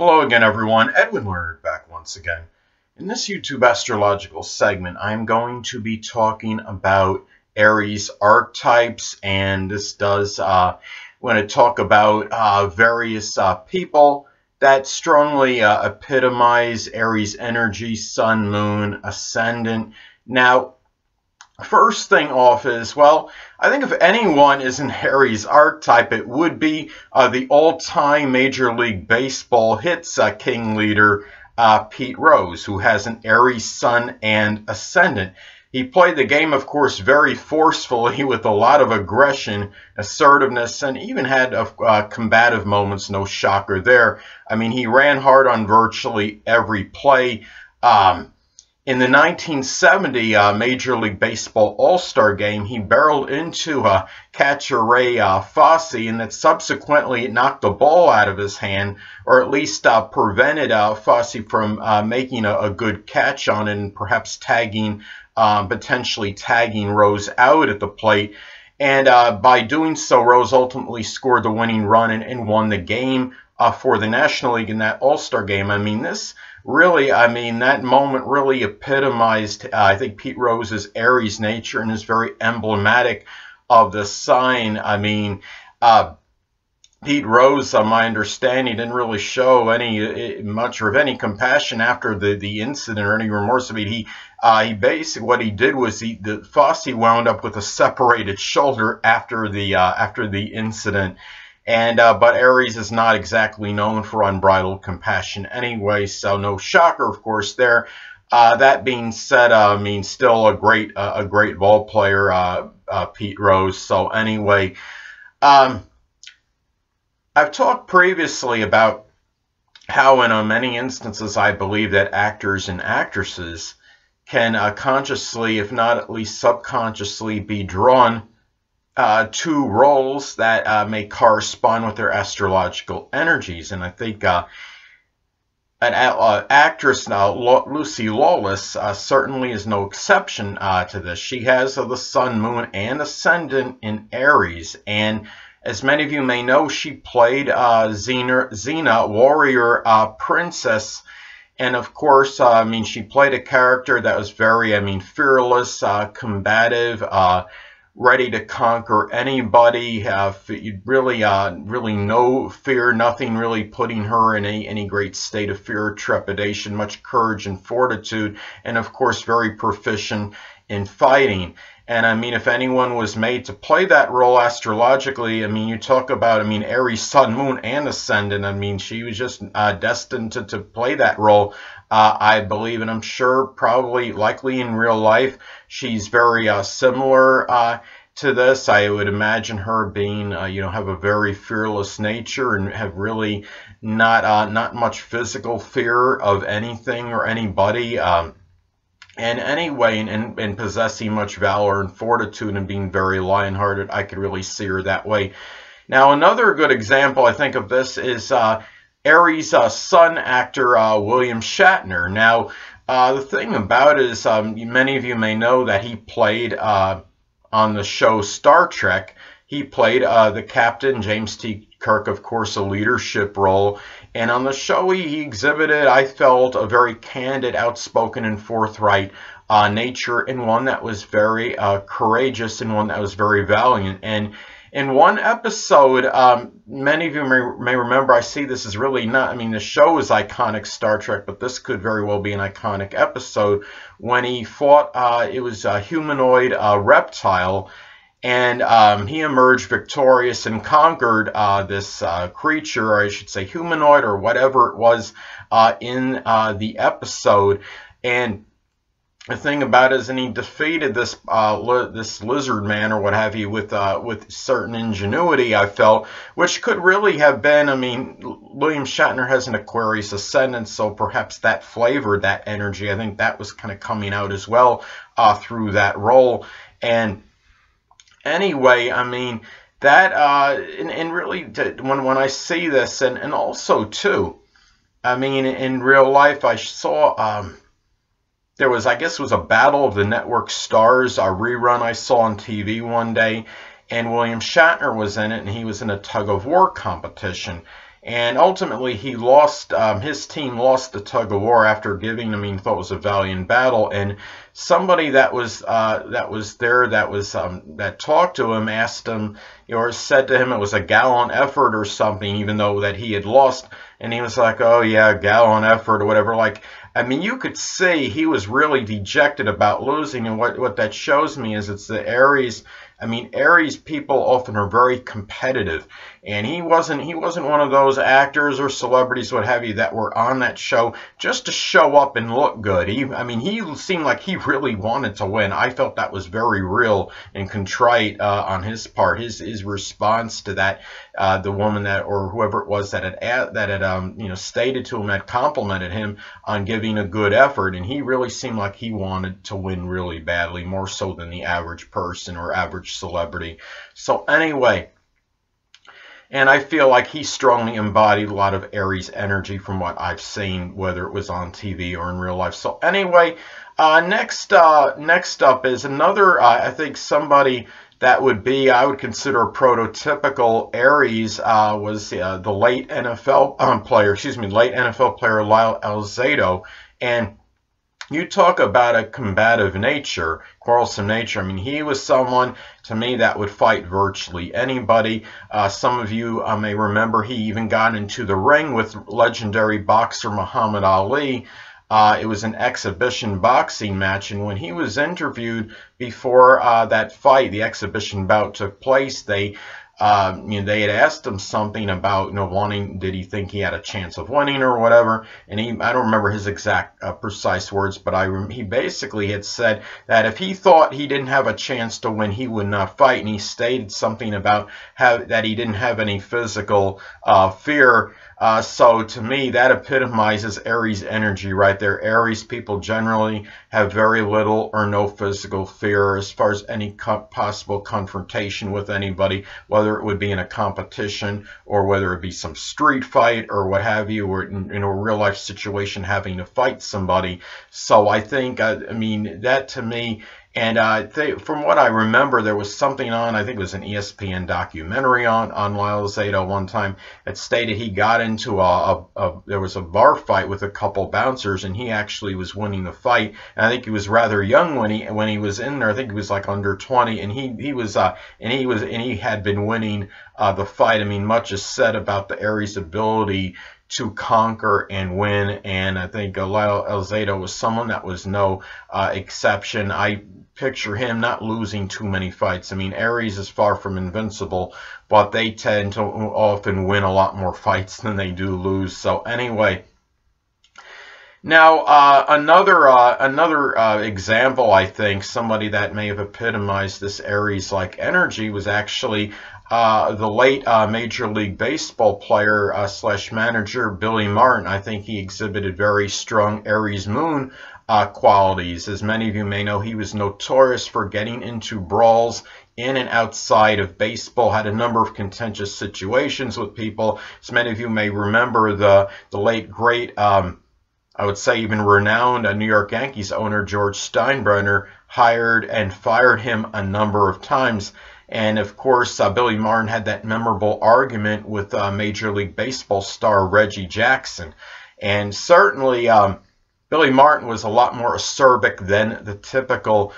Hello again, everyone. Edwin Learnard back once again. In this YouTube astrological segment, I'm going to be talking about Aries archetypes, and this does want to talk about various people that strongly epitomize Aries energy, Sun, Moon, Ascendant. Now, first thing off is, well, I think if anyone is an Aries archetype, it would be the all-time Major League Baseball hits king leader, Pete Rose, who has an Aries Sun and Ascendant. He played the game, of course, very forcefully with a lot of aggression, assertiveness, and even had combative moments. No shocker there. I mean, he ran hard on virtually every play. In the 1970 Major League Baseball All-Star Game, he barreled into catcher Ray Fosse, and that subsequently knocked the ball out of his hand, or at least prevented Fosse from making a good catch on it and perhaps potentially tagging Rose out at the plate. And by doing so, Rose ultimately scored the winning run and won the game for the National League in that All-Star game. I mean, that moment really epitomized, I think, Pete Rose's Aries nature and is very emblematic of the sign. I mean, Pete Rose, my understanding, didn't really show much of any compassion after the incident or any remorse. I mean, he basically, what he did was Fosse wound up with a separated shoulder after the incident. And but Aries is not exactly known for unbridled compassion anyway, so no shocker, of course, there. That being said, I mean, still a great ball player, Pete Rose. So anyway, I've talked previously about how in many instances I believe that actors and actresses can consciously, if not at least subconsciously, be drawn to roles that may correspond with their astrological energies. And I think an actress now, Lucy Lawless, certainly is no exception to this. She has the Sun, Moon, and Ascendant in Aries. And as many of you may know, she played Xena, warrior princess. And of course, I mean, she played a character that was very, fearless, combative, ready to conquer anybody, really no fear, nothing really putting her in any great state of fear or trepidation, much courage and fortitude, and of course very proficient in fighting. And I mean, if anyone was made to play that role astrologically, I mean, you talk about, Aries, Sun, Moon, and Ascendant. I mean, she was just destined to play that role, I believe, and I'm sure, probably, likely in real life, she's very similar to this. I would imagine her being, have a very fearless nature and have really not much physical fear of anything or anybody. And anyway, and possessing much valor and fortitude and being very lion-hearted, I could really see her that way. Now, another good example, I think, of this is Aries Sun actor William Shatner. Now, the thing about it is, many of you may know that he played on the show Star Trek. He played the captain, James T. Kirk, of course, a leadership role. And on the show, he exhibited, I felt, a very candid, outspoken, and forthright nature, and one that was very courageous, and one that was very valiant. And in one episode, many of you may remember, I see this is really not, the show is iconic, Star Trek, but this could very well be an iconic episode, when he fought, it was a humanoid reptile, and he emerged victorious and conquered this creature, or I should say humanoid, or whatever it was, in the episode. And the thing about it is, and he defeated this this lizard man, or what have you, with certain ingenuity, I felt, which could really have been, William Shatner has an Aquarius ascendant, so perhaps that flavored that energy. I think that was kind of coming out as well through that role. And anyway, that and really, when I see this, and also too, in real life, I saw there was, I guess it was a Battle of the Network Stars, a rerun I saw on TV one day, and William Shatner was in it, and he was in a tug-of-war competition. And ultimately, he lost. His team lost the tug of war after giving. I mean, thought it was a valiant battle. And somebody that was there, that talked to him, asked him, or said to him it was a gallant effort or something, even though that he had lost. And he was like, "Oh yeah, gallant effort," or whatever. Like, I mean, you could see he was really dejected about losing. And what that shows me is it's the Aries. I mean, Aries people often are very competitive, and he wasn't one of those actors or celebrities, what have you, that were on that show just to show up and look good. I mean, he seemed like he really wanted to win. I felt that was very real and contrite on his part. His response to that, the woman that, or whoever it was that had stated to him, had complimented him on giving a good effort, and he really seemed like he wanted to win really badly, more so than the average person or average celebrity. So anyway, and I feel like he strongly embodied a lot of Aries energy from what I've seen, whether it was on TV or in real life. So anyway, next up is another, I think somebody that would be, I would consider a prototypical Aries, was the late NFL player Lyle Alzado. And you talk about a combative nature, quarrelsome nature. I mean, he was someone, to me, that would fight virtually anybody. Some of you may remember he even got into the ring with legendary boxer Muhammad Ali. It was an exhibition boxing match, and when he was interviewed before that fight, the exhibition bout took place, they had asked him something about, did he think he had a chance of winning or whatever, and I don't remember his exact precise words, but he basically had said that if he thought he didn't have a chance to win, he would not fight, and he stated something about that he didn't have any physical fear. So to me, that epitomizes Aries energy right there. Aries people generally have very little or no physical fear as far as any possible confrontation with anybody, whether it would be in a competition or whether it be some street fight or what have you, or in a real life situation having to fight somebody. So I think, I mean, that to me. And from what I remember, there was something on, I think it was an ESPN documentary on Lyle Alzado one time, that stated he got into there was a bar fight with a couple bouncers, and he actually was winning the fight. And I think he was rather young when he was in there. I think he was like under 20, and he had been winning the fight. I mean, much is said about the Aries ability to conquer and win, and I think Lyle Alzado was someone that was no exception. I picture him not losing too many fights. I mean, Aries is far from invincible, but they tend to often win a lot more fights than they do lose. So anyway, now another example, I think, somebody that may have epitomized this Aries-like energy was actually the late Major League Baseball player / manager Billy Martin. I think he exhibited very strong Aries moon qualities. As many of you may know, he was notorious for getting into brawls in and outside of baseball, had a number of contentious situations with people. As many of you may remember, the late, great, I would say even renowned New York Yankees owner George Steinbrenner hired and fired him a number of times. And of course, Billy Martin had that memorable argument with Major League Baseball star Reggie Jackson. And certainly, Billy Martin was a lot more acerbic than the typical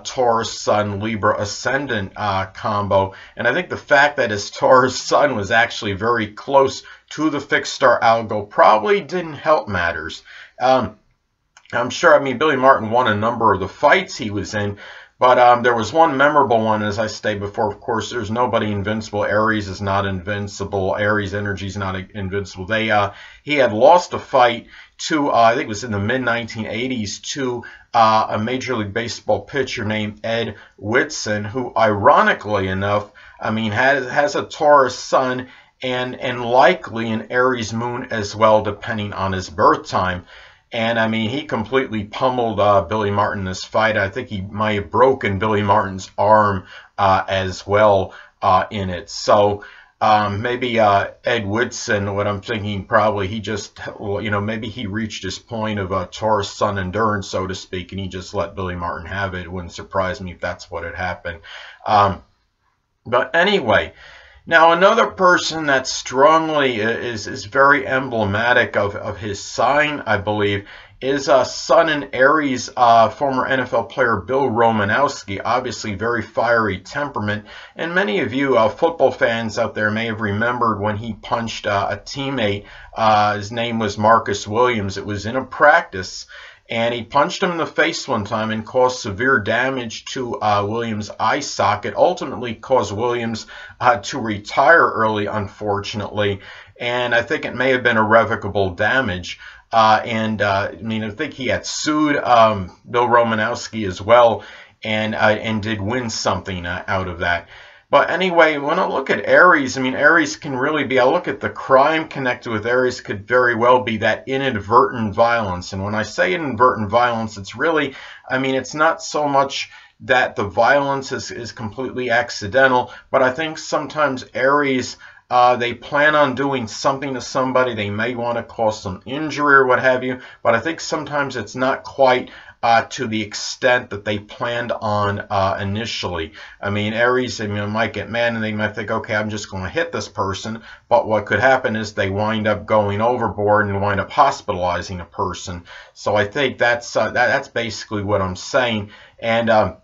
Taurus Sun Libra Ascendant combo. And I think the fact that his Taurus Sun was actually very close to the fixed star algo probably didn't help matters. I'm sure, I mean, Billy Martin won a number of the fights he was in, but there was one memorable one, as I stated before. Of course, there's nobody invincible. Aries is not invincible. Aries energy is not invincible. He had lost a fight to, I think it was in the mid-1980s, to a Major League Baseball pitcher named Ed Whitson, who, ironically enough, I mean, has a Taurus Sun and likely an Aries moon as well, depending on his birth time. And I mean, he completely pummeled Billy Martin in this fight. I think he might have broken Billy Martin's arm as well in it. So maybe Ed Whitson, what I'm thinking, probably he just, maybe he reached his point of Taurus Sun endurance, so to speak, and he just let Billy Martin have it. It wouldn't surprise me if that's what had happened. But anyway, Now, another person that strongly is very emblematic of his sign, I believe, is Sun in Aries, former NFL player Bill Romanowski. Obviously, very fiery temperament. And many of you football fans out there may have remembered when he punched a teammate. His name was Marcus Williams. It was in a practice. And he punched him in the face one time and caused severe damage to Williams' eye socket. Ultimately caused Williams to retire early, unfortunately. And I think it may have been irrevocable damage. I mean, I think he had sued Bill Romanowski as well, and did win something out of that. But anyway, when I look at Aries, I mean, Aries can really be, I look at the crime connected with Aries could very well be that inadvertent violence. And when I say inadvertent violence, it's really, I mean, it's not so much that the violence is completely accidental, but I think sometimes Aries, they plan on doing something to somebody. They may want to cause some injury or what have you, but I think sometimes it's not quite to the extent that they planned on initially. I mean, Aries, might get mad and they might think, okay, I'm just going to hit this person. But what could happen is they wind up going overboard and wind up hospitalizing a person. So I think that's basically what I'm saying. And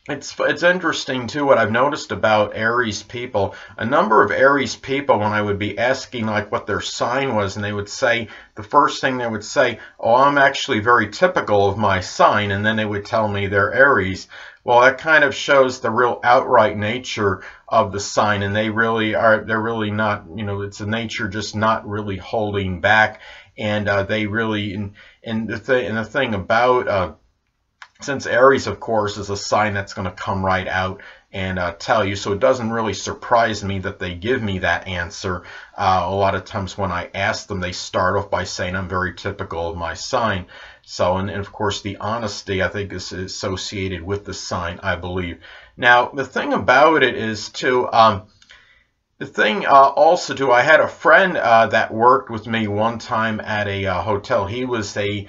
it's interesting too what I've noticed about Aries people. A number of Aries people, when I would be asking like what their sign was, and they would say, the first thing they would say, oh, I'm actually very typical of my sign, and then they would tell me they're Aries. Well, that kind of shows the real outright nature of the sign, and they're really not, it's a nature just not really holding back, and they really, and the thing about since Aries, of course, is a sign that's going to come right out and tell you, so it doesn't really surprise me that they give me that answer. A lot of times when I ask them, they start off by saying I'm very typical of my sign. So, and of course, the honesty, I think, is associated with the sign, I believe. Now, the thing about it is, too, the thing also, too, I had a friend that worked with me one time at a hotel. He was a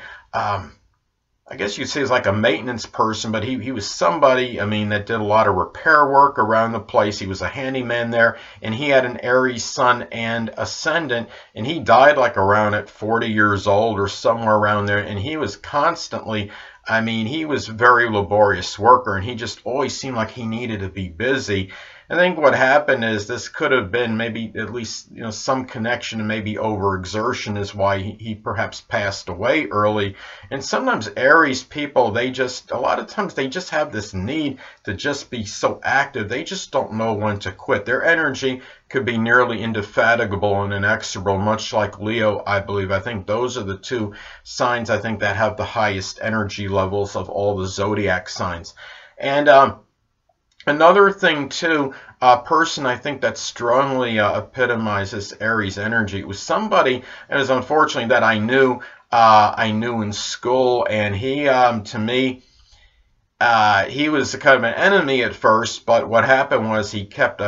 I guess you'd say he's like a maintenance person, but he was somebody, I mean, that did a lot of repair work around the place. He was a handyman there, and he had an Aries Sun and Ascendant, and he died like around at 40 years old or somewhere around there, and he was constantly, I mean, he was a very laborious worker, and he just always seemed like he needed to be busy. I think what happened is this could have been maybe at least, some connection to maybe overexertion is why he perhaps passed away early. And sometimes Aries people, a lot of times they just have this need to just be so active. They just don't know when to quit. Their energy could be nearly indefatigable and inexorable, much like Leo, I believe. I think those are the two signs, I think, that have the highest energy levels of all the zodiac signs. And another thing, too, a person I think that strongly epitomizes Aries energy, it was somebody, and it's unfortunately that I knew in school, and he, to me, he was kind of an enemy at first, but what happened was he kept,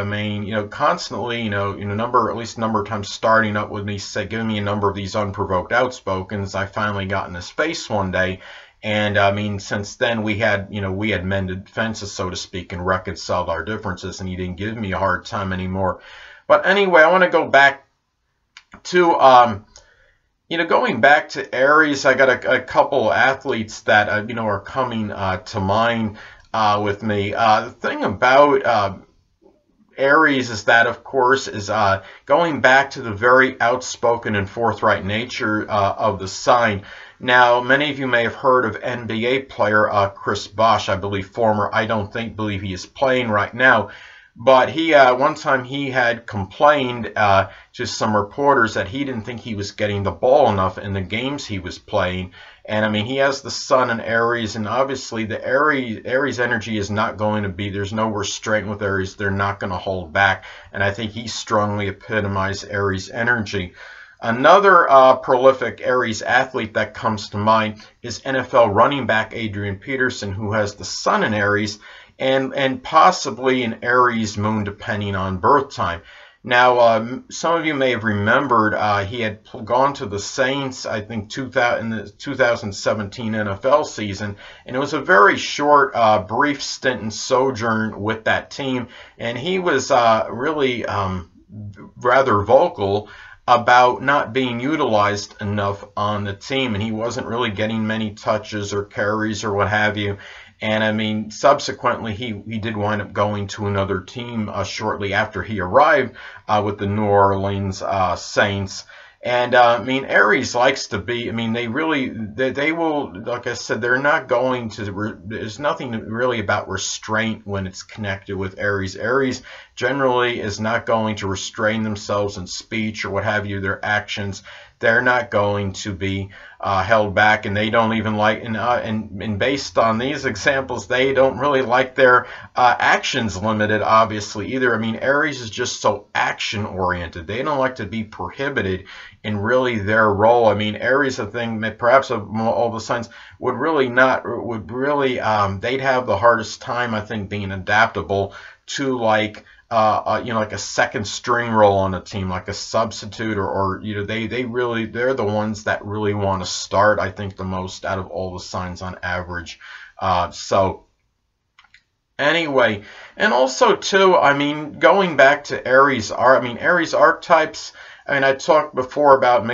constantly, at least a number of times starting up with me, giving me a number of these unprovoked outspokens. I finally got in his face one day. And I mean, since then we had mended fences, so to speak, and reconciled our differences, and he didn't give me a hard time anymore. But anyway, I want to go back to, going back to Aries. I got a couple athletes that, are coming to mind with me. The thing about Aries is that, of course, is going back to the very outspoken and forthright nature of the sign. Now, many of you may have heard of NBA player Chris Bosh, I believe former. I don't believe he is playing right now. But he one time he had complained to some reporters that he didn't think he was getting the ball enough in the games he was playing. And I mean, he has the Sun in Aries, and obviously the Aries energy is not going to be, there's no restraint with Aries. They're not going to hold back. And I think he strongly epitomized Aries energy. Another prolific Aries athlete that comes to mind is NFL running back Adrian Peterson, who has the Sun in Aries and possibly an Aries moon, depending on birth time. Now, some of you may have remembered he had gone to the Saints, I think, in the 2017 NFL season, and it was a very short, brief stint and sojourn with that team, and he was really rather vocal about not being utilized enough on the team, and he wasn't really getting many touches or carries or what have you. And I mean, subsequently, he did wind up going to another team shortly after he arrived with the New Orleans Saints. And I mean, Aries likes to be, I mean, they will, like I said, they're not going to, there's nothing really about restraint when it's connected with Aries. Aries generally is not going to restrain themselves in speech or what have you, their actions. They're not going to be held back, and they don't even like, and based on these examples, they don't really like their actions limited, obviously, either. I mean, Aries is just so action-oriented. They don't like to be prohibited in really their role. I mean, Aries, I think, perhaps of all the signs, they'd have the hardest time, I think, being adaptable to like a second string role on a team, like a substitute, or they're the ones that really want to start, I think, the most out of all the signs on average. So anyway, and also too, I mean, going back to Aries archetypes. I mean, I talked before about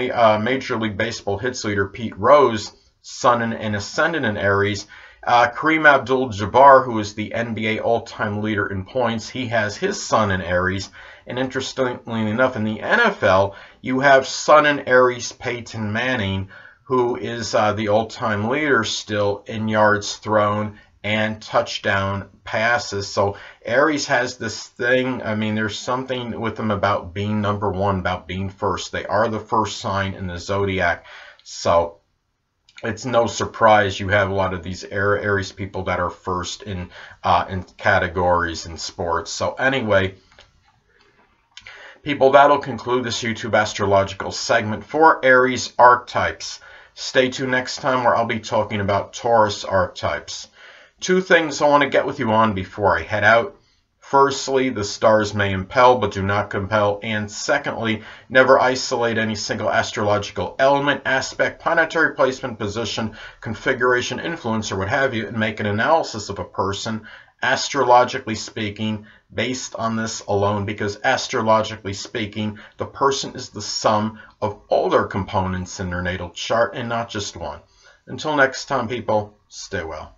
Major League Baseball hits leader Pete Rose, Sun and Ascendant in Aries. Kareem Abdul-Jabbar, who is the NBA all-time leader in points, he has his Sun in Aries. And interestingly enough, in the NFL, you have Sun in Aries Peyton Manning, who is the all-time leader still in yards thrown and touchdown passes. So Aries has this thing, I mean, there's something with them about being number one, about being first. They are the first sign in the zodiac. So it's no surprise you have a lot of these Aries people that are first in categories in sports. So anyway, people, that'll conclude this YouTube astrological segment for Aries archetypes. Stay tuned next time where I'll be talking about Taurus archetypes. Two things I want to get with you on before I head out. Firstly, the stars may impel but do not compel. And secondly, never isolate any single astrological element, aspect, planetary placement, position, configuration, influence, or what have you, and make an analysis of a person, astrologically speaking, based on this alone, because astrologically speaking, the person is the sum of all their components in their natal chart and not just one. Until next time, people, stay well.